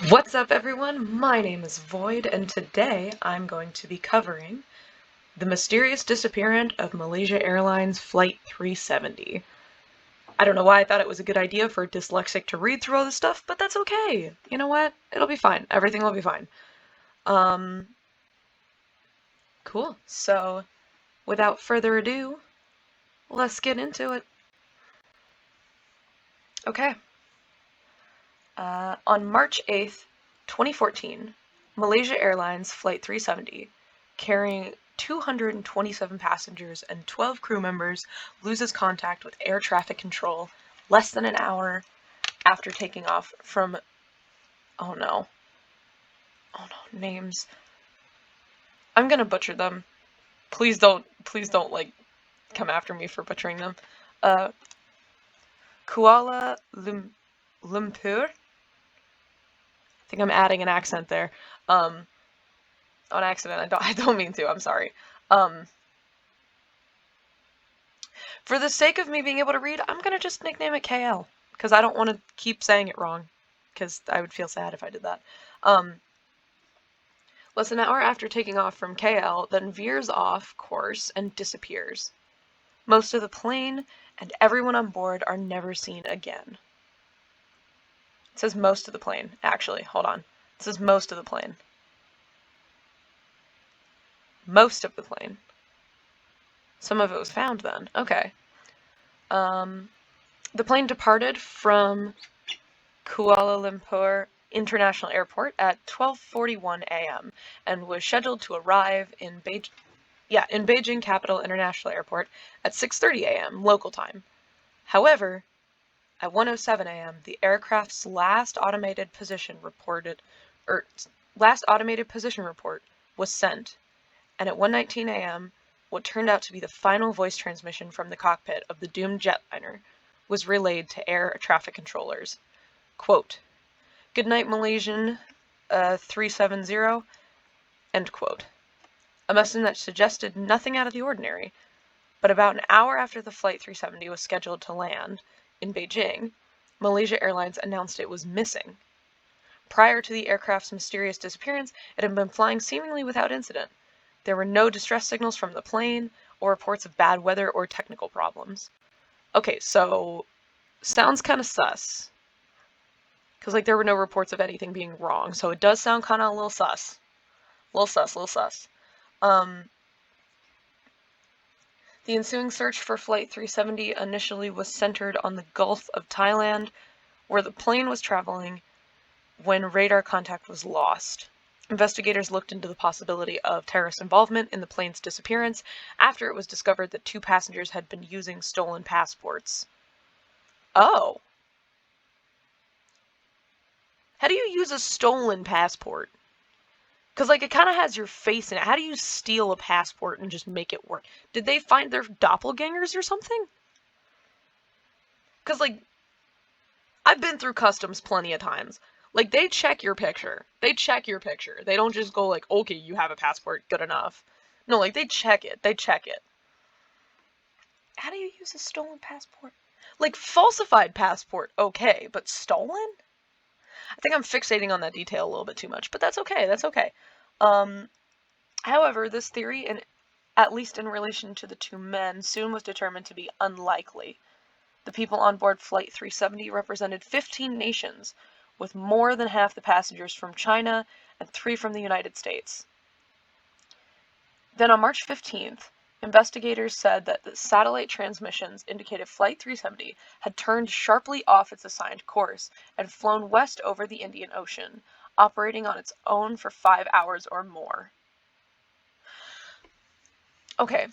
What's up, everyone? My name is Void, and today I'm going to be covering the mysterious disappearance of Malaysia Airlines Flight 370. I don't know why I thought it was a good idea for a dyslexic to read through all this stuff, but that's okay. You know what? It'll be fine. Everything will be fine. Cool. So, without further ado, let's get into it. Okay. On March 8th, 2014, Malaysia Airlines Flight 370, carrying 227 passengers and 12 crew members, loses contact with air traffic control less than an hour after taking off from... Oh no, names. I'm gonna butcher them. Please don't, like, come after me for butchering them. Kuala Lumpur? I think I'm adding an accent there. On accident. I don't mean to. I'm sorry. For the sake of me being able to read, I'm gonna just nickname it KL, because I don't want to keep saying it wrong, because I would feel sad if I did that. Less than an hour after taking off from KL, then veers off course and disappears. Most of the plane and everyone on board are never seen again. It says most of the plane. Actually, hold on. It says most of the plane. Most of the plane. Some of it was found then. Okay. The plane departed from Kuala Lumpur International Airport at 12:41 a.m. and was scheduled to arrive in Beijing Capital International Airport at 6:30 a.m. local time. However, at 1:07 a.m., the aircraft's last automated position report was sent, and at 1:19 a.m., what turned out to be the final voice transmission from the cockpit of the doomed jetliner was relayed to air traffic controllers. Quote, "Good night, Malaysian 370, end quote. A message that suggested nothing out of the ordinary, but about an hour after the Flight 370 was scheduled to land in Beijing, Malaysia Airlines announced it was missing. Prior to the aircraft's mysterious disappearance, it had been flying seemingly without incident. There were no distress signals from the plane, or reports of bad weather or technical problems." Okay, so sounds kind of sus. Because, like, there were no reports of anything being wrong, so it does sound kind of a little sus. Little sus. The ensuing search for Flight 370 initially was centered on the Gulf of Thailand, where the plane was traveling when radar contact was lost. Investigators looked into the possibility of terrorist involvement in the plane's disappearance after it was discovered that 2 passengers had been using stolen passports. Oh. How do you use a stolen passport? Because, like, it kind of has your face in it. How do you steal a passport and just make it work? Did they find their doppelgangers or something? Because, like, I've been through customs plenty of times. Like, they check your picture. They don't just go like, okay, you have a passport, good enough. No, like, they check it. How do you use a stolen passport? Like, falsified passport, okay, but stolen? I think I'm fixating on that detail a little bit too much, but that's okay. However, this theory, at least in relation to the 2 men, soon was determined to be unlikely. The people on board Flight 370 represented 15 nations, with more than half the passengers from China and 3 from the United States. Then on March 15th, investigators said that the satellite transmissions indicated Flight 370 had turned sharply off its assigned course and flown west over the Indian Ocean, operating on its own for 5 hours or more. Okay.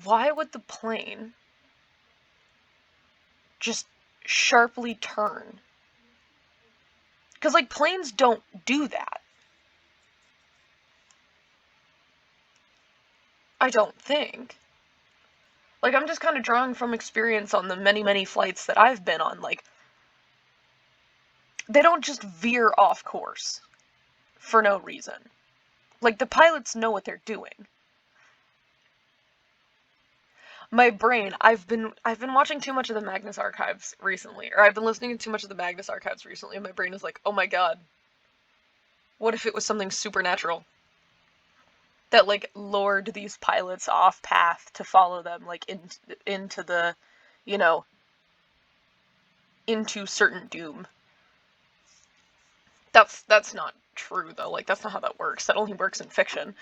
Why would the plane just sharply turn? Because, like, planes don't do that. I don't think. Like, I'm just kind of drawing from experience on the many, many flights that I've been on. Like, they don't just veer off course for no reason. Like, the pilots know what they're doing. My brain, I've been watching too much of the Magnus Archives recently, or I've been listening to too much of the Magnus Archives recently, and my brain is like, oh my god, what if it was something supernatural that like lured these pilots off path to follow them like into the, you know, into certain doom. That's not true though. Like that's not how that works. That only works in fiction.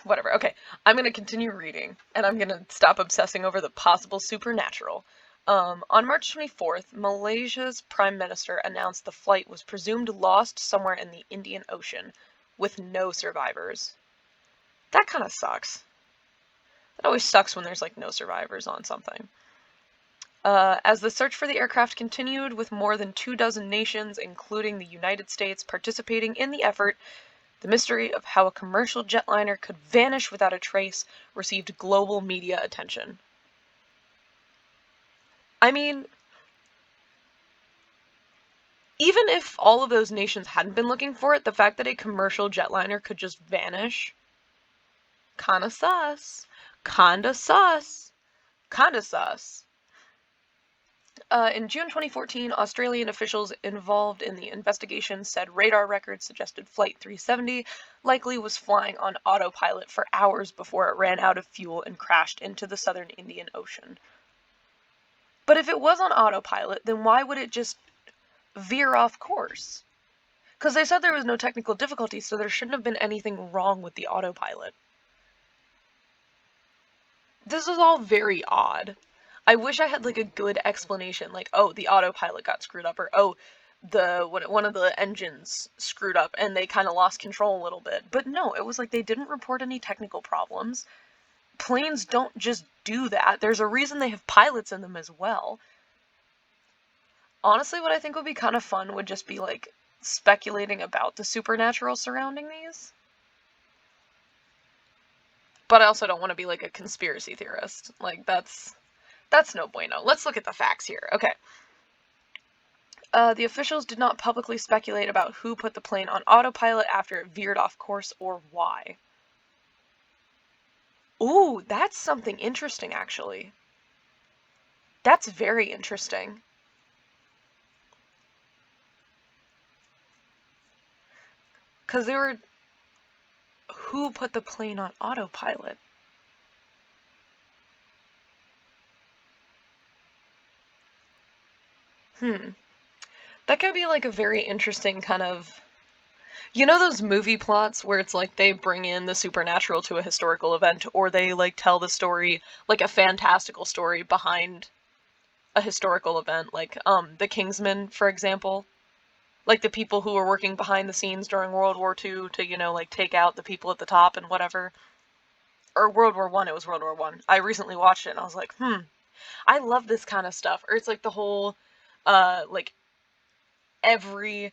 Whatever. Okay, I'm gonna continue reading, and I'm gonna stop obsessing over the possible supernatural. On March 24th, Malaysia's Prime Minister announced the flight was presumed lost somewhere in the Indian Ocean, with no survivors. That kind of sucks. It always sucks when there's, like, no survivors on something. As the search for the aircraft continued, with more than 24 nations, including the United States, participating in the effort, the mystery of how a commercial jetliner could vanish without a trace received global media attention. I mean, even if all of those nations hadn't been looking for it, the fact that a commercial jetliner could just vanish, kinda sus. Kinda sus. Kinda sus. In June 2014, Australian officials involved in the investigation said radar records suggested Flight 370 likely was flying on autopilot for hours before it ran out of fuel and crashed into the southern Indian Ocean. But if it was on autopilot, then why would it just veer off course? Because they said there was no technical difficulty, so there shouldn't have been anything wrong with the autopilot. This is all very odd. I wish I had, like, a good explanation, like, oh, the autopilot got screwed up, or, oh, one of the engines screwed up, and they kind of lost control a little bit. But no, it was like they didn't report any technical problems. Planes don't just do that. There's a reason they have pilots in them as well. Honestly, what I think would be kind of fun would just be, like, speculating about the supernatural surrounding these. But I also don't want to be, like, a conspiracy theorist. Like, that's no bueno. Let's look at the facts here. Okay. The officials did not publicly speculate about who put the plane on autopilot after it veered off course or why. Ooh, that's something interesting, actually. That's very interesting. Because they were... Who put the plane on autopilot? That could be, like, a very interesting kind of... You know those movie plots where it's like they bring in the supernatural to a historical event, or they, like, tell the story, like, a fantastical story behind a historical event, like, the Kingsmen, for example? Like, the people who were working behind the scenes during World War II to, you know, like, take out the people at the top and whatever. Or World War I, it was World War I. I recently watched it, and I was like, I love this kind of stuff. Or it's like the whole, like, every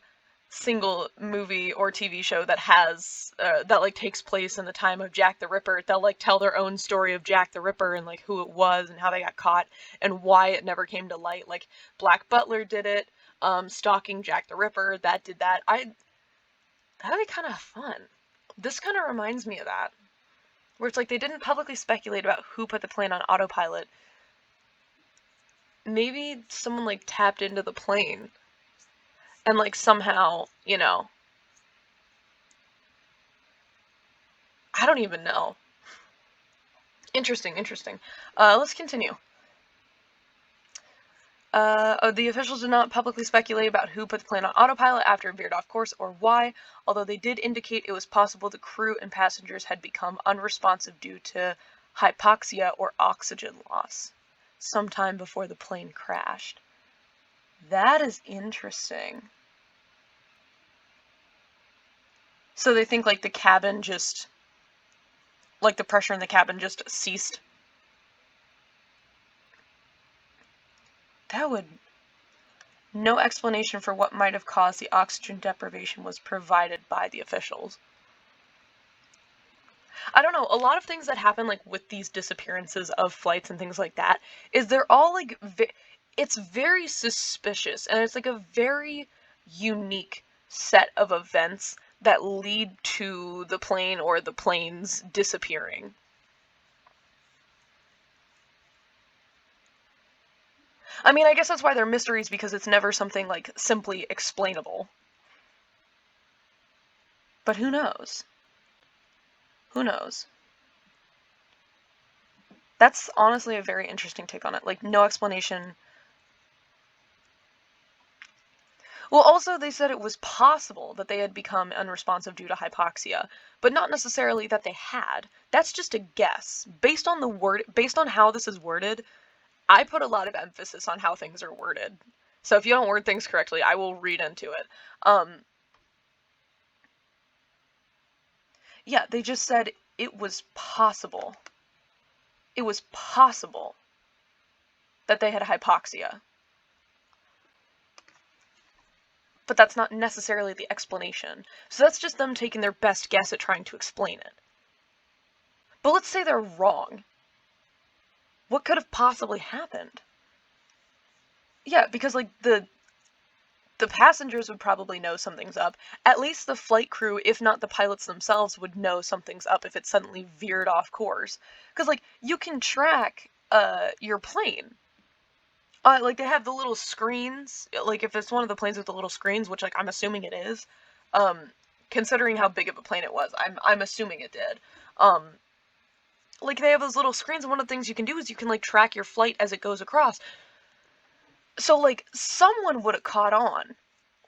single movie or TV show that has, that, like, takes place in the time of Jack the Ripper, they'll, like, tell their own story of Jack the Ripper and, like, who it was and how they got caught and why it never came to light. Like, Black Butler did it, stalking Jack the Ripper, that did that. That'd be kind of fun. This kind of reminds me of that. Where it's like they didn't publicly speculate about who put the plane on autopilot. Maybe someone, like, tapped into the plane and, like, somehow, you know, I don't even know. Interesting. Let's continue. The officials did not publicly speculate about who put the plane on autopilot after it veered off course or why, although they did indicate it was possible the crew and passengers had become unresponsive due to hypoxia or oxygen loss sometime before the plane crashed. That is interesting. So they think, like, the cabin just... Like, the pressure in the cabin just ceased. That would... No explanation for what might have caused the oxygen deprivation was provided by the officials. I don't know, a lot of things that happen, like, with these disappearances of flights and things like that, is they're all, like, it's very suspicious, and it's, like, a very unique set of events that lead to the plane or the planes disappearing. I mean, I guess that's why they're mysteries, because it's never something, like, simply explainable. But who knows? Who knows? That's honestly a very interesting take on it. Like, no explanation. Well, also, they said it was possible that they had become unresponsive due to hypoxia, but not necessarily that they had. That's just a guess. Based on how this is worded, I put a lot of emphasis on how things are worded. So if you don't word things correctly, I will read into it. Yeah, they just said it was possible. It was possible that they had hypoxia. But that's not necessarily the explanation. So that's just them taking their best guess at trying to explain it. But let's say they're wrong. What could have possibly happened? Yeah, because, like, the passengers would probably know something's up. At least the flight crew, if not the pilots themselves, would know something's up if it suddenly veered off course. Because, like, you can track your plane. Like, they have the little screens. Like, if it's one of the planes with the little screens, which, like, I'm assuming it is, considering how big of a plane it was, I'm assuming it did. Like, they have those little screens, and one of the things you can do is you can, like, track your flight as it goes across. So, like, someone would have caught on.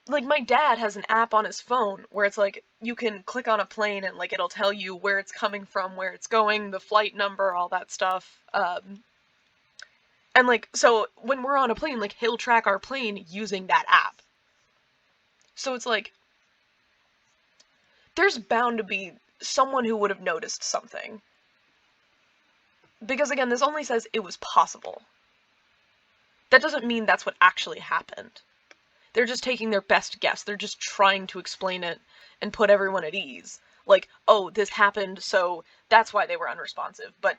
Like, my dad has an app on his phone where it's, like, you can click on a plane and, like, it'll tell you where it's coming from, where it's going, the flight number, all that stuff. And, like, so when we're on a plane, like, he'll track our plane using that app. So it's like, there's bound to be someone who would have noticed something. Because, again, this only says it was possible. That doesn't mean that's what actually happened. They're just taking their best guess. They're just trying to explain it and put everyone at ease. Like, oh, this happened, so that's why they were unresponsive. But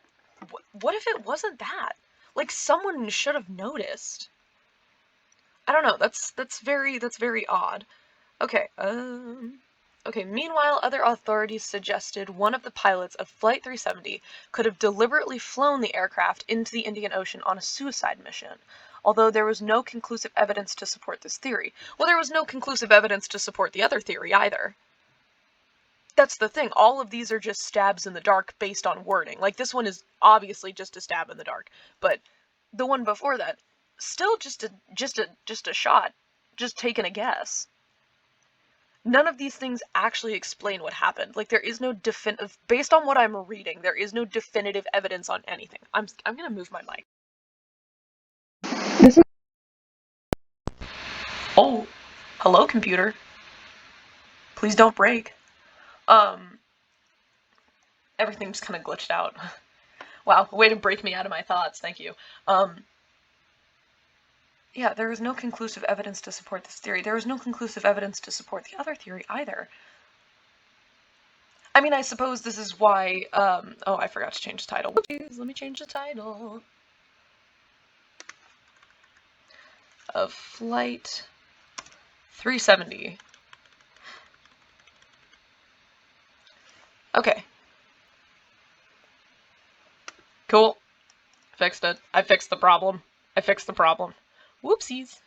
what if it wasn't that? Like, someone should have noticed. I don't know. That's very odd. Okay. Okay. Meanwhile, other authorities suggested one of the pilots of Flight 370 could have deliberately flown the aircraft into the Indian Ocean on a suicide mission, although there was no conclusive evidence to support this theory. Well, there was no conclusive evidence to support the other theory either. That's the thing. All of these are just stabs in the dark based on wording. Like, this one is obviously just a stab in the dark, but the one before that, still just a shot, just taking a guess. None of these things actually explain what happened. Like, there is no based on what I'm reading, there is no definitive evidence on anything. I'm gonna move my mic. Oh, hello, computer. Please don't break. Everything's kind of glitched out. Wow, way to break me out of my thoughts, thank you. Yeah, there is no conclusive evidence to support this theory. There is no conclusive evidence to support the other theory either. I mean, I suppose this is why, oh, I forgot to change the title. Whoops, let me change the title. Of Flight 370. Okay. Cool. Fixed it. I fixed the problem. Whoopsies.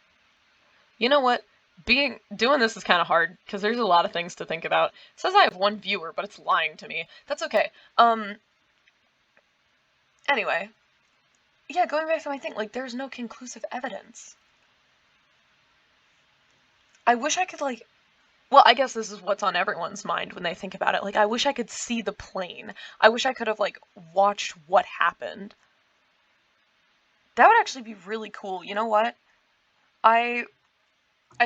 You know what? Doing this is kind of hard, because there's a lot of things to think about. It says I have one viewer, but it's lying to me. That's okay. Anyway. Yeah, going back to my thing, like, there's no conclusive evidence. I wish I could, like... Well, I guess this is what's on everyone's mind when they think about it. Like, I wish I could see the plane. I wish I could have, like, watched what happened. That would actually be really cool. You know what? I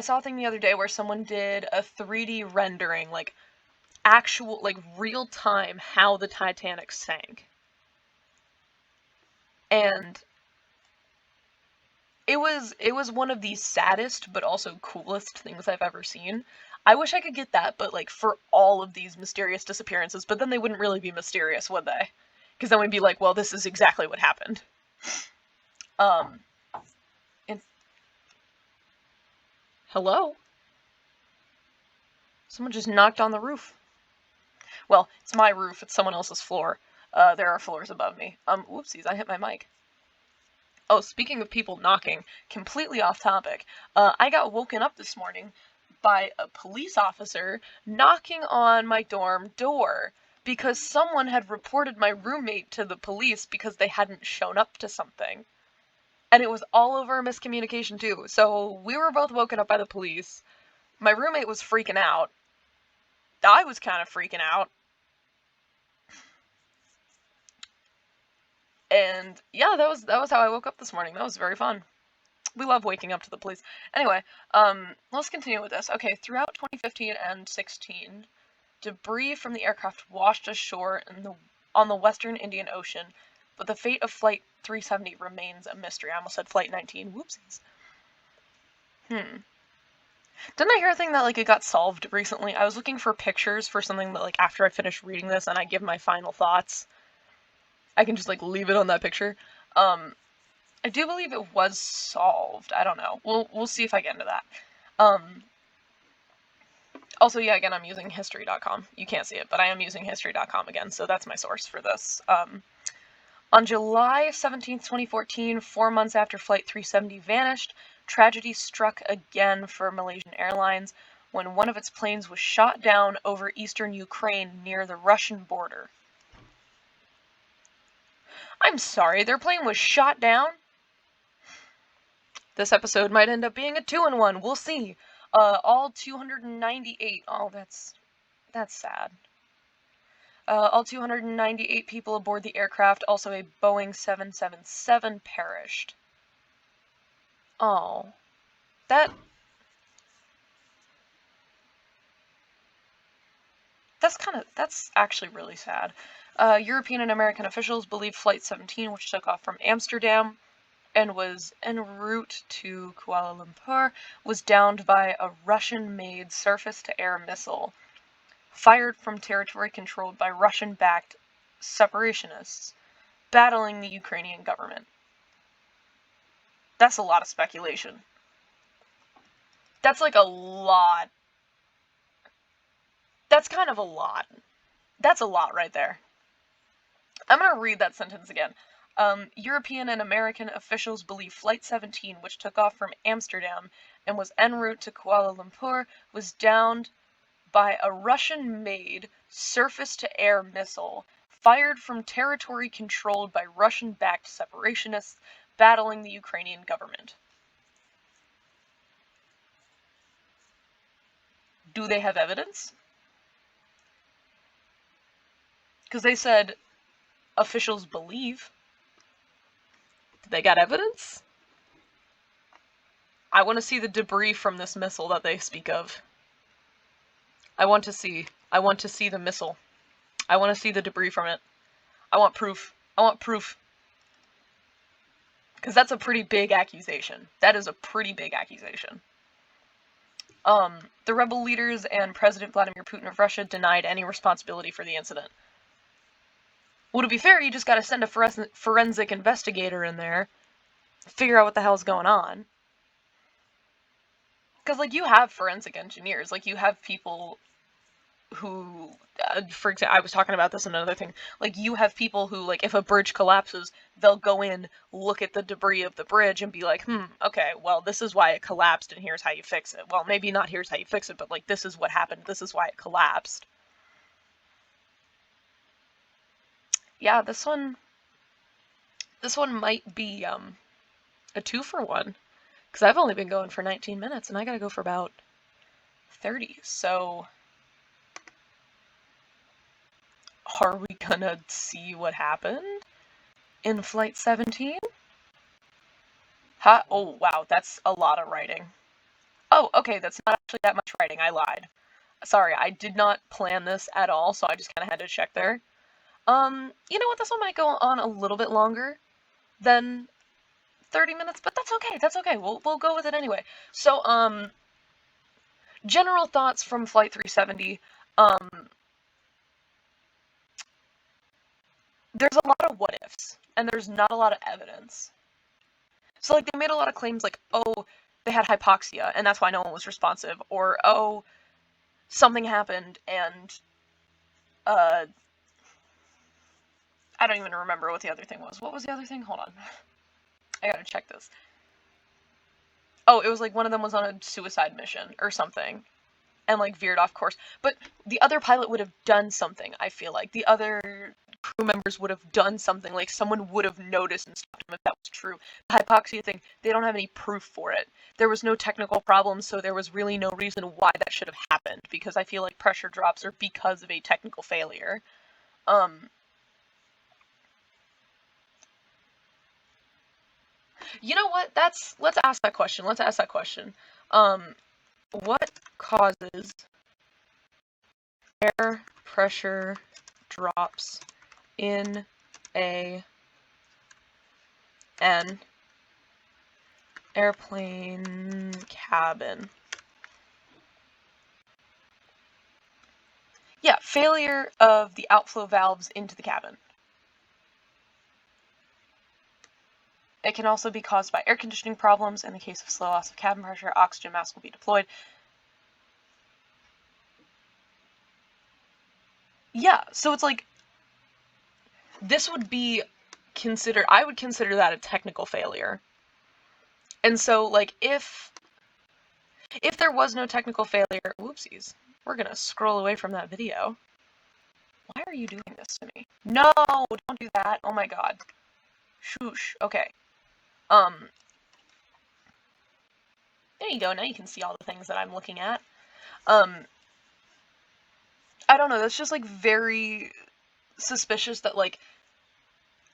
saw a thing the other day where someone did a 3D rendering, like, actual, like, real-time how the Titanic sank. And it was one of the saddest but also coolest things I've ever seen. I wish I could get that, but, like, for all of these mysterious disappearances, but then they wouldn't really be mysterious, would they? Because then we'd be like, well, this is exactly what happened. Hello? Someone just knocked on the roof. Well, it's my roof, it's someone else's floor. There are floors above me. Whoopsies, I hit my mic. Oh, speaking of people knocking, completely off topic, I got woken up this morning by a police officer knocking on my dorm door because someone had reported my roommate to the police because they hadn't shown up to something. And it was all over a miscommunication too. So we were both woken up by the police. My roommate was freaking out. I was kind of freaking out. And yeah, that was how I woke up this morning. That was very fun. We love waking up to the police. Anyway, let's continue with this. Okay, throughout 2015 and 16, debris from the aircraft washed ashore on the western Indian Ocean, but the fate of Flight 370 remains a mystery. I almost said Flight 19. Whoopsies. Didn't I hear a thing that, like, it got solved recently? I was looking for pictures for something that, like, after I finish reading this and I give my final thoughts, I can just, like, leave it on that picture. I do believe it was solved. I don't know. We'll see if I get into that. Also, yeah, again, I'm using history.com. You can't see it, but I am using history.com again, so that's my source for this. On July 17th, 2014, 4 months after Flight 370 vanished, tragedy struck again for Malaysian Airlines when one of its planes was shot down over eastern Ukraine near the Russian border. I'm sorry, their plane was shot down? This episode might end up being a 2-in-1. We'll see. All 298. Oh, that's sad. All 298 people aboard the aircraft, also a Boeing 777, perished. Oh, that's actually really sad. European and American officials believe Flight 17, which took off from Amsterdam and was en route to Kuala Lumpur, was downed by a Russian-made surface-to-air missile fired from territory controlled by Russian-backed separationists battling the Ukrainian government. That's a lot of speculation. That's like a lot. That's kind of a lot. That's a lot right there. I'm going to read that sentence again. European and American officials believe Flight 17, which took off from Amsterdam and was en route to Kuala Lumpur, was downed by a Russian-made surface-to-air missile fired from territory controlled by Russian-backed separationists battling the Ukrainian government. Do they have evidence? Because they said officials believe. They got evidence? I want to see the debris from this missile that they speak of. I want to see the missile. I want to see the debris from it. I want proof. I want proof. Because that's a pretty big accusation. That is a pretty big accusation. The rebel leaders and President Vladimir Putin of Russia denied any responsibility for the incident. Well, to be fair, you just gotta send a forensic investigator in there, figure out what the hell's going on. Because, like, you have forensic engineers. Like, you have people who, for example, I was talking about this in another thing. Like, you have people who, like, if a bridge collapses, they'll go in, look at the debris of the bridge, and be like, okay, well, this is why it collapsed, and here's how you fix it. Well, maybe not here's how you fix it, but, like, this is what happened, this is why it collapsed. Yeah, this one might be, a 2-for-1. Because I've only been going for 19 minutes, and I gotta go for about 30, so... Are we gonna see what happened in Flight 17? Huh? Oh, wow, that's a lot of writing. Oh, okay, that's not actually that much writing, I lied. Sorry, I did not plan this at all, so I just kind of had to check there. You know what, this one might go on a little bit longer than 30 minutes, but that's okay, we'll go with it anyway. So, general thoughts from Flight 370, there's a lot of what-ifs, and there's not a lot of evidence. So, like, they made a lot of claims like, oh, they had hypoxia, and that's why no one was responsive, or, oh, something happened, and, I don't even remember what the other thing was. What was the other thing? Hold on. I gotta check this. Oh, it was like one of them was on a suicide mission or something. And like veered off course. But the other pilot would have done something, I feel like. The other crew members would have done something. Like someone would have noticed and stopped him if that was true. The hypoxia thing, they don't have any proof for it. There was no technical problem, so there was really no reason why that should have happened. Because I feel like pressure drops are because of a technical failure. You know what? Let's ask that question. What causes air pressure drops in an airplane cabin? Yeah, failure of the outflow valves into the cabin. It can also be caused by air conditioning problems. In the case of slow loss of cabin pressure, oxygen mask will be deployed. Yeah, so it's like, this would be considered, I would consider that a technical failure. And so, like, if there was no technical failure, whoopsies, we're gonna scroll away from that video. Why are you doing this to me? No, don't do that. Oh my god. Shoosh. Okay. There you go, now you can see all the things that I'm looking at. I don't know, that's just, like, very suspicious that, like,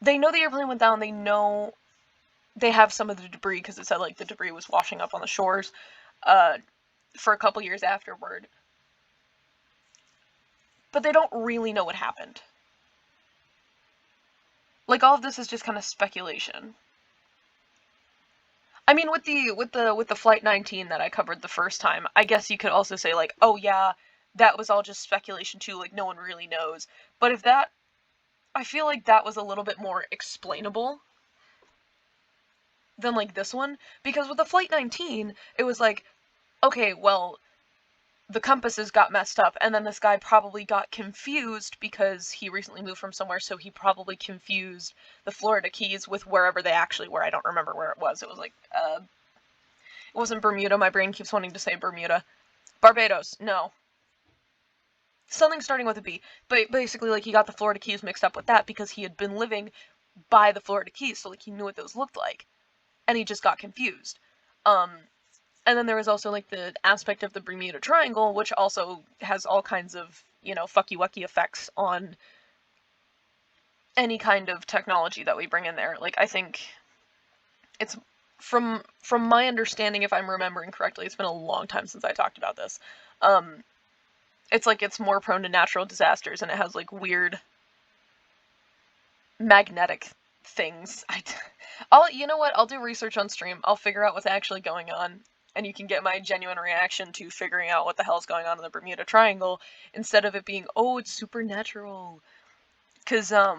they know the airplane went down, they know they have some of the debris, because it said, like, the debris was washing up on the shores, for a couple years afterward. But they don't really know what happened. Like, all of this is just kind of speculation. I mean, with the Flight 19 that I covered the first time, I guess you could also say, like, oh yeah, that was all just speculation too, like, no one really knows. But if that, I feel like that was a little bit more explainable than, like, this one, because with the Flight 19, it was like, okay, well, the compasses got messed up, and then this guy probably got confused because he recently moved from somewhere, so he probably confused the Florida Keys with wherever they actually were. I don't remember where it was. It was like, it wasn't Bermuda. My brain keeps wanting to say Bermuda. Barbados. No. Something starting with a B. But basically, like, he got the Florida Keys mixed up with that because he had been living by the Florida Keys, so, like, he knew what those looked like. And he just got confused. And then there was also, like, the aspect of the Bermuda Triangle, which also has all kinds of, you know, fucky-wucky effects on any kind of technology that we bring in there. Like, I think it's, from my understanding, if I'm remembering correctly, it's been a long time since I talked about this, it's like it's more prone to natural disasters, and it has, like, weird magnetic things. You know what, I'll do research on stream. I'll figure out what's actually going on, and you can get my genuine reaction to figuring out what the hell's going on in the Bermuda Triangle, instead of it being, oh, it's supernatural. Because, I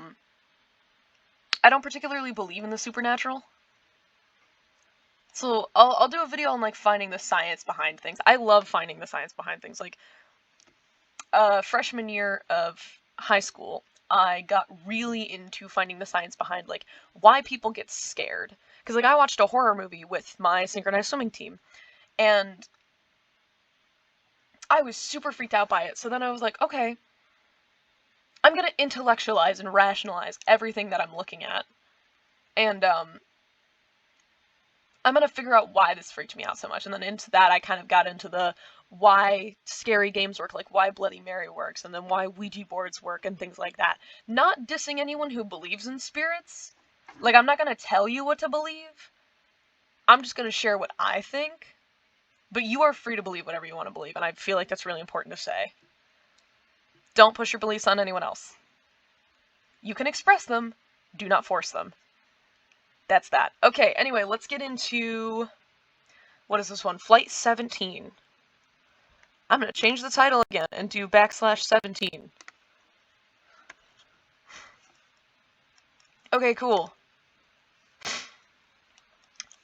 don't particularly believe in the supernatural. So, I'll do a video on, like, finding the science behind things. I love finding the science behind things. Like, freshman year of high school, I got really into finding the science behind, like, why people get scared. Because, like, I watched a horror movie with my synchronized swimming team, and I was super freaked out by it. So then I was like, okay, I'm gonna intellectualize and rationalize everything that I'm looking at. And, I'm gonna figure out why this freaked me out so much. And then into that, I kind of got into the why scary games work, like why Bloody Mary works, and then why Ouija boards work, and things like that. Not dissing anyone who believes in spirits. Like, I'm not gonna tell you what to believe. I'm just gonna share what I think. But you are free to believe whatever you want to believe, and I feel like that's really important to say. Don't push your beliefs on anyone else. You can express them, do not force them. That's that. Okay, anyway, let's get into, what is this one? Flight 17. I'm gonna change the title again and do /17. Okay, cool.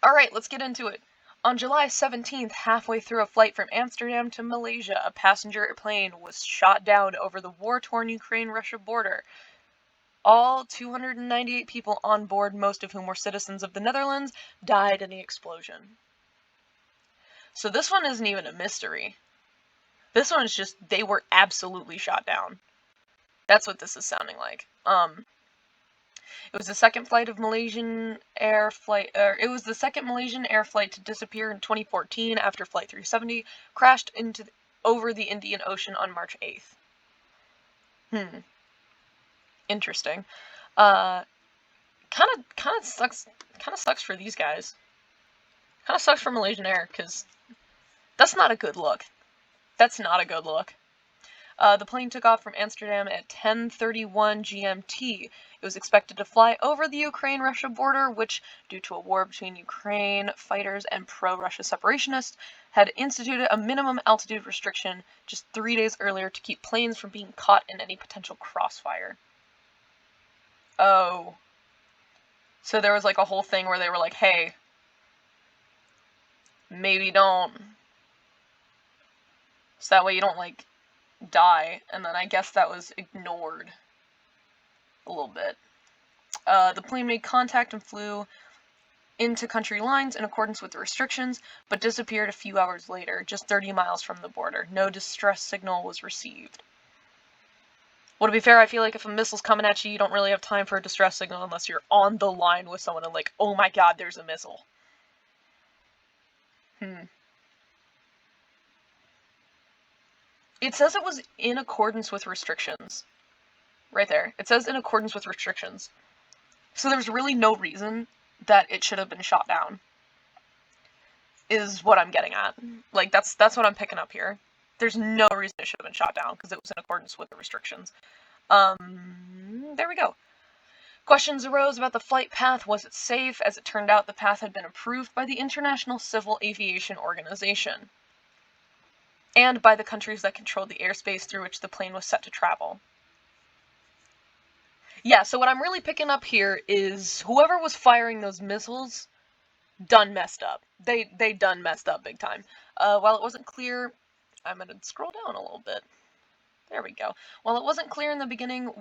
Alright, let's get into it. On July 17th, halfway through a flight from Amsterdam to Malaysia, a passenger plane was shot down over the war-torn Ukraine-Russia border. All 298 people on board, most of whom were citizens of the Netherlands, died in the explosion. So this one isn't even a mystery. This one is just, they were absolutely shot down. That's what this is sounding like. It was the second Malaysian air flight to disappear in 2014 after Flight 370 crashed over the Indian Ocean on March 8th. Interesting. Kind of sucks for these guys. Kind of sucks for Malaysian Air, because that's not a good look. That's not a good look. The plane took off from Amsterdam at 10:31 GMT. It was expected to fly over the Ukraine-Russia border, which, due to a war between Ukraine fighters and pro-Russia separationists, had instituted a minimum altitude restriction just 3 days earlier to keep planes from being caught in any potential crossfire. Oh. So there was like a whole thing where they were like, hey, maybe don't. So that way you don't, like, die. And then I guess that was ignored a little bit. The plane made contact and flew into country lines in accordance with the restrictions, but disappeared a few hours later, just 30 miles from the border. No distress signal was received. Well, to be fair, I feel like if a missile's coming at you, you don't really have time for a distress signal unless you're on the line with someone and like, oh my god, there's a missile. It says it was in accordance with restrictions. Right there. It says in accordance with restrictions. So there's really no reason that it should have been shot down. Is what I'm getting at. Like, that's what I'm picking up here. There's no reason it should have been shot down, because it was in accordance with the restrictions. There we go. Questions arose about the flight path. Was it safe? As it turned out, the path had been approved by the International Civil Aviation Organization and by the countries that controlled the airspace through which the plane was set to travel. Yeah, so what I'm really picking up here is whoever was firing those missiles done messed up. They done messed up big time. While it wasn't clear, I'm going to scroll down a little bit. There we go. While it wasn't clear in the beginning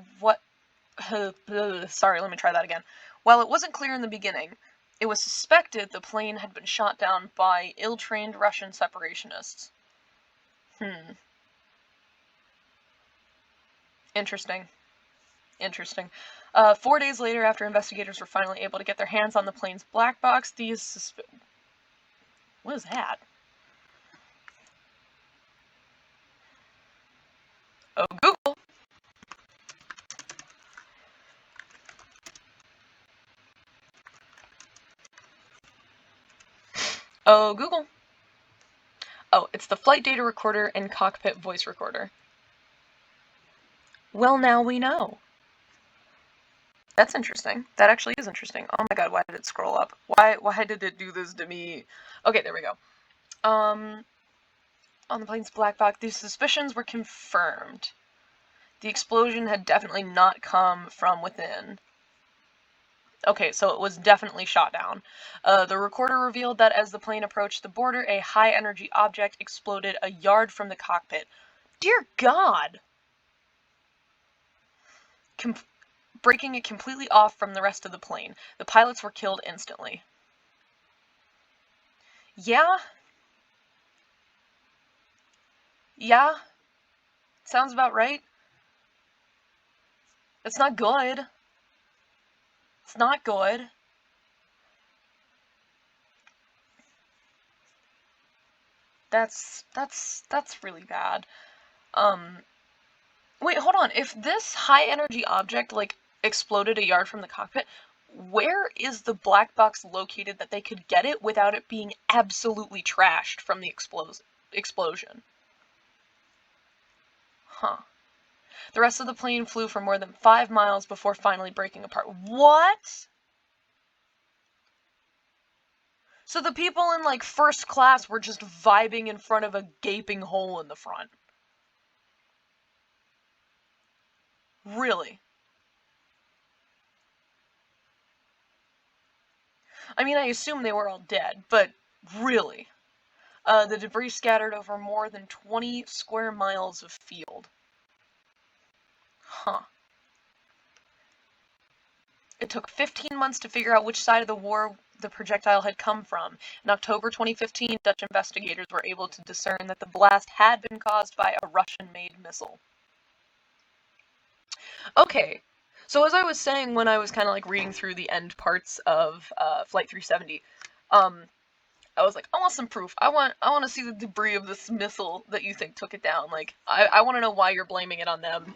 sorry, let me try that again. While it wasn't clear in the beginning, it was suspected the plane had been shot down by ill-trained Russian separationists. Interesting. 4 days later, after investigators were finally able to get their hands on the plane's black box, what is that? Oh, Google. Oh, Google. Oh, it's the flight data recorder and cockpit voice recorder. Well, now we know. That's interesting. That actually is interesting. Oh my god, why did it scroll up? Why did it do this to me? Okay, there we go. On the plane's black box, these suspicions were confirmed. The explosion had definitely not come from within. Okay, so it was definitely shot down. The recorder revealed that as the plane approached the border, a high-energy object exploded a yard from the cockpit. Dear God! Breaking it completely off from the rest of the plane. The pilots were killed instantly. Yeah? Yeah? Sounds about right. It's not good. It's not good. That's really bad. Wait, hold on. If this high-energy object, like, exploded a yard from the cockpit, where is the black box located that they could get it without it being absolutely trashed from the explosion? Huh. The rest of the plane flew for more than 5 miles before finally breaking apart. What? So the people in, like, first class were just vibing in front of a gaping hole in the front. Really? I mean, I assume they were all dead, but really? The debris scattered over more than 20 square miles of field. Huh. It took 15 months to figure out which side of the war the projectile had come from. In October 2015, Dutch investigators were able to discern that the blast had been caused by a Russian-made missile. Okay, so as I was saying when I was kind of like reading through the end parts of Flight 370, I was like, I want some proof. I want to see the debris of this missile that you think took it down. Like, I want to know why you're blaming it on them,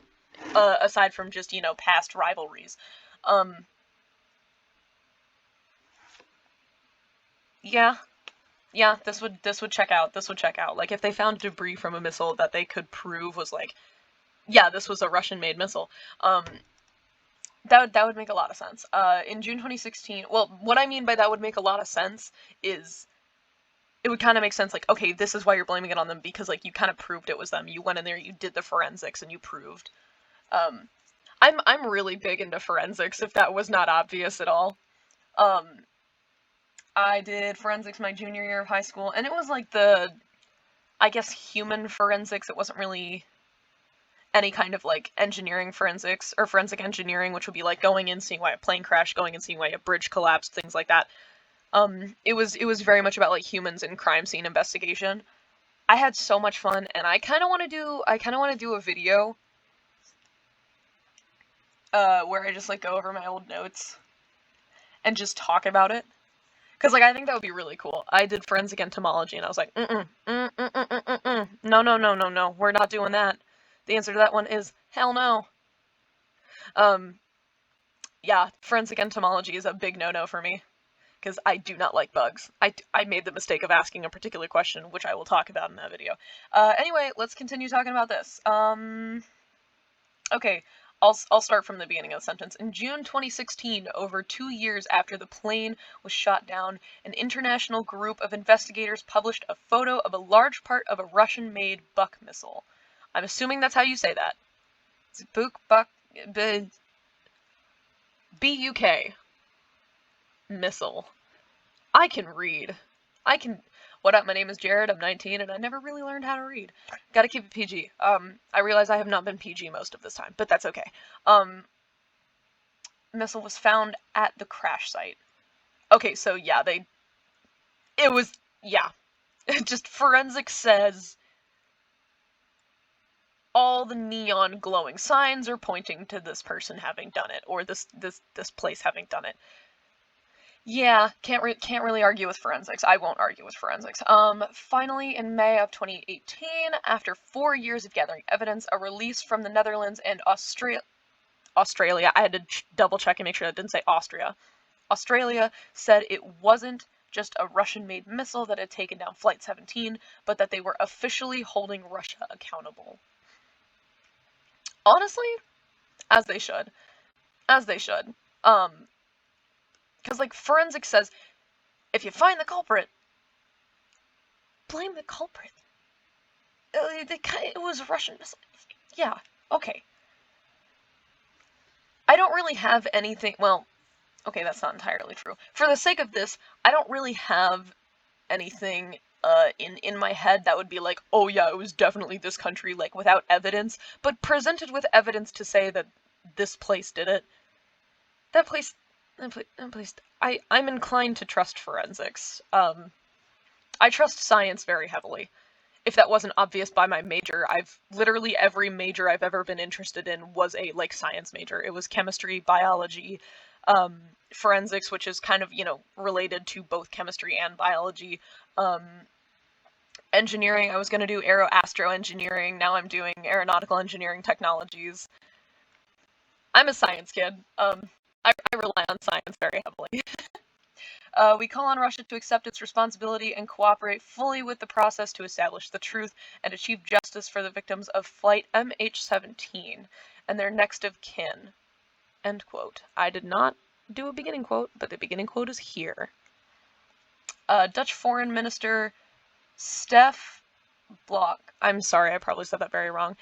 aside from just, you know, past rivalries. Yeah, this would check out. This would check out. Like, if they found debris from a missile that they could prove was like, yeah, this was a Russian-made missile. That would make a lot of sense. In June 2016, well, what I mean by that would make a lot of sense is it would kind of make sense, like, okay, this is why you're blaming it on them, because, like, you kind of proved it was them. You went in there, you did the forensics, and you proved. I'm really big into forensics, if that was not obvious at all. I did forensics my junior year of high school, and it was like I guess, human forensics. It wasn't really any kind of, like, engineering forensics, or forensic engineering, which would be, like, going in, seeing why a plane crashed, going and seeing why a bridge collapsed, things like that. It was very much about, like, humans and crime scene investigation. I had so much fun, and I kind of want to do a video, where I just, like, go over my old notes, and just talk about it. Because, like, I think that would be really cool. I did forensic entomology, and I was like, no, we're not doing that. The answer to that one is, hell no. Yeah, forensic entomology is a big no-no for me, because I do not like bugs. I made the mistake of asking a particular question, which I will talk about in that video. Anyway, let's continue talking about this. Okay, I'll start from the beginning of the sentence. In June 2016, over 2 years after the plane was shot down, an international group of investigators published a photo of a large part of a Russian-made Buk missile. I'm assuming that's how you say that. It's B-U-K. Missile. I can read. What up, my name is Jared, I'm 19, and I never really learned how to read. Gotta keep it PG. I realize I have not been PG most of this time, but that's okay. Missile was found at the crash site. Okay, so yeah, just forensics says all the neon glowing signs are pointing to this person having done it, or this place having done it. Yeah, can't really argue with forensics. I won't argue with forensics. Finally, in May of 2018, after 4 years of gathering evidence, a release from the Netherlands and Australia, I had to double check and make sure that didn't say Austria. Australia said it wasn't just a Russian-made missile that had taken down Flight 17, but that they were officially holding Russia accountable. Honestly, as they should. As they should. Because, like, forensics says, if you find the culprit, blame the culprit. It was a Russian missile. Yeah, okay. I don't really have anything, well, okay, that's not entirely true. For the sake of this, I don't really have anything in my head that would be like, oh yeah, it was definitely this country, like, without evidence, but presented with evidence to say that this place did it. That place, I'm inclined to trust forensics. I trust science very heavily. If that wasn't obvious by my major, literally every major I've ever been interested in was a, like, science major. It was chemistry, biology, forensics, which is kind of, you know, related to both chemistry and biology. Engineering, I was going to do astro engineering, now I'm doing aeronautical engineering technologies. I'm a science kid. I rely on science very heavily. We call on Russia to accept its responsibility and cooperate fully with the process to establish the truth and achieve justice for the victims of Flight MH17 and their next of kin. End quote. I did not do a beginning quote, but the beginning quote is here. Dutch Foreign Minister Stef Blok, I'm sorry, I probably said that very wrong,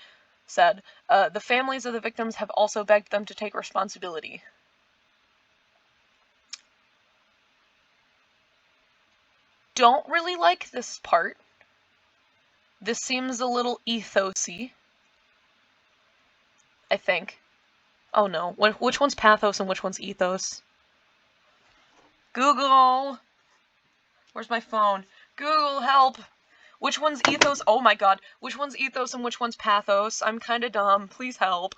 said, the families of the victims have also begged them to take responsibility. Don't really like this part. This seems a little ethos-y, I think. Oh no. Which one's pathos and which one's ethos? Google! Where's my phone? Google, help! Which one's ethos? Oh my god. Which one's ethos and which one's pathos? I'm kinda dumb. Please help.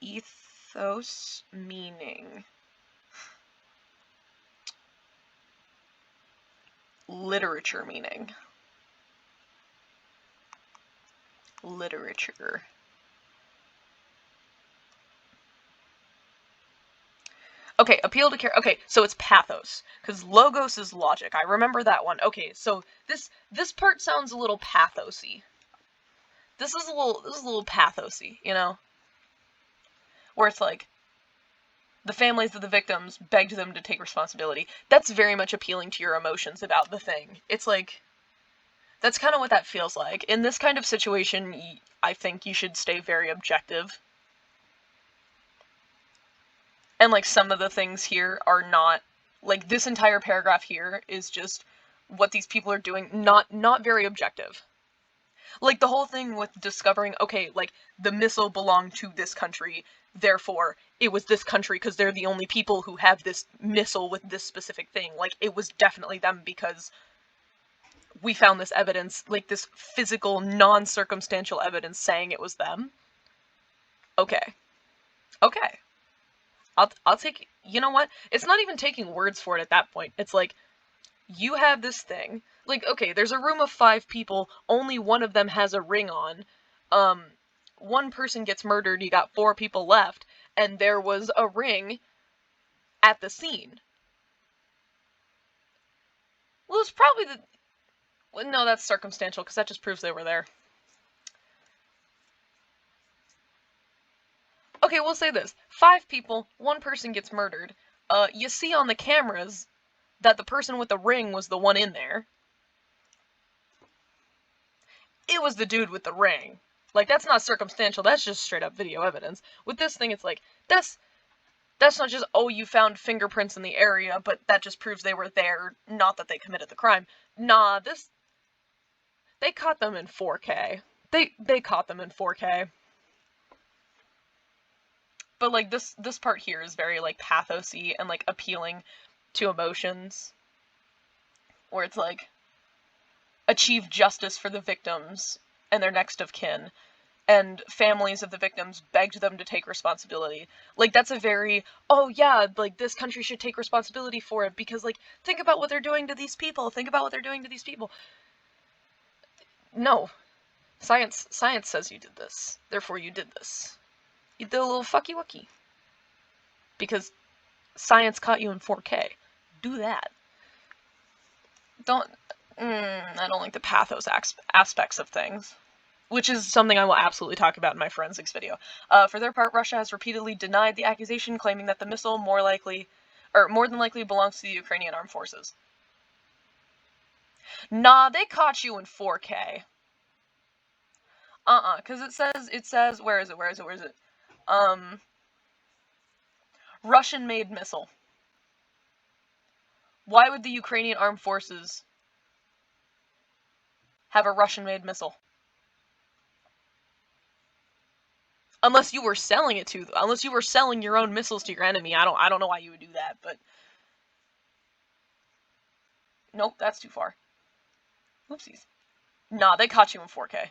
Ethos meaning. Literature meaning. Literature. Okay, appeal to care. Okay, so it's pathos, because logos is logic. I remember that one. Okay, so this part sounds a little pathosy. This is a little pathosy, you know, where it's like the families of the victims begged them to take responsibility. That's very much appealing to your emotions about the thing. It's like that's kind of what that feels like. In this kind of situation, I think you should stay very objective. And, like, some of the things here are not, like, this entire paragraph here is just what these people are doing, not very objective. Like, the whole thing with discovering, okay, like, the missile belonged to this country, therefore, it was this country because they're the only people who have this missile with this specific thing. Like, it was definitely them because we found this evidence, like, this physical, non-circumstantial evidence saying it was them. Okay. Okay. I'll take, you know what? It's not even taking words for it at that point. It's like, you have this thing. Like, okay, there's a room of 5 people, only one of them has a ring on. One person gets murdered, you got 4 people left, and there was a ring at the scene. Well, it's probably the... Well, no, that's circumstantial, because that just proves they were there. Okay, we'll say this. 5 people, 1 person gets murdered. You see on the cameras that the person with the ring was the one in there. It was the dude with the ring. Like, that's not circumstantial, that's just straight up video evidence. With this thing, it's like, that's not just, oh, you found fingerprints in the area, but that just proves they were there, not that they committed the crime. Nah, they caught them in 4K. They caught them in 4K. But, like, this part here is very, like, pathosy and, like, appealing to emotions. Where it's, like, achieve justice for the victims and their next of kin. And families of the victims begged them to take responsibility. Like, that's a very, oh yeah, like, this country should take responsibility for it, because, like, think about what they're doing to these people, think about what they're doing to these people. No. Science says you did this, therefore you did this. You did a little fucky wucky. Because science caught you in 4K. Do that. I don't like the pathos aspects of things. Which is something I will absolutely talk about in my forensics video. For their part, Russia has repeatedly denied the accusation, claiming that the missile more than likely belongs to the Ukrainian armed forces. Nah, they caught you in 4K. Because it says, where is it? Russian-made missile. Why would the Ukrainian armed forces have a Russian-made missile? Unless you were selling it to them. Unless you were selling your own missiles to your enemy. I don't know why you would do that, but... Nope, that's too far. Oopsies. Nah, they caught you in 4K.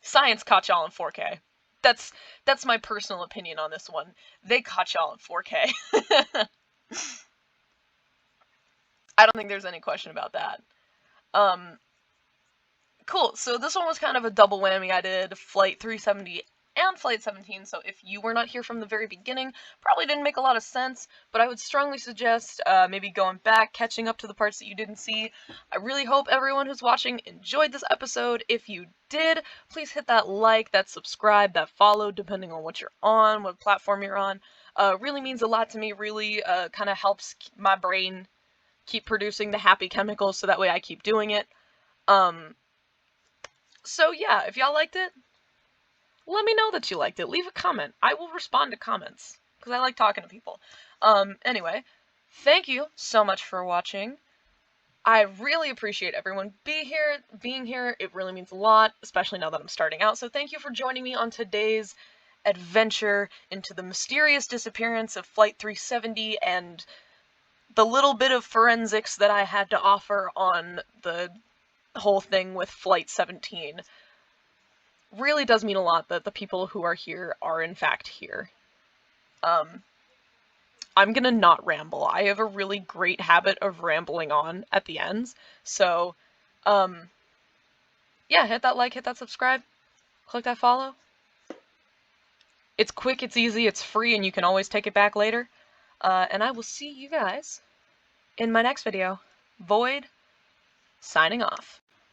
Science caught y'all in 4K. That's my personal opinion on this one. They caught y'all in 4K. I don't think there's any question about that. Cool, so this one was kind of a double whammy. I did Flight 370 and Flight 17, so if you were not here from the very beginning, probably didn't make a lot of sense, but I would strongly suggest maybe going back, catching up to the parts that you didn't see. I really hope everyone who's watching enjoyed this episode. If you did, please hit that like, that subscribe, that follow, depending on what you're on, what platform you're on. Really means a lot to me, really kind of helps my brain keep producing the happy chemicals, so that way I keep doing it. So yeah, if y'all liked it, let me know that you liked it. Leave a comment. I will respond to comments, because I like talking to people. Anyway, thank you so much for watching. I really appreciate everyone being here. It really means a lot, especially now that I'm starting out. So thank you for joining me on today's adventure into the mysterious disappearance of Flight 370 and the little bit of forensics that I had to offer on the whole thing with Flight 17 really does mean a lot that the people who are here are in fact here. I'm gonna not ramble. I have a really great habit of rambling on at the ends, so, yeah, hit that like, hit that subscribe, click that follow. It's quick, it's easy, it's free, and you can always take it back later. And I will see you guys in my next video. Void, signing off.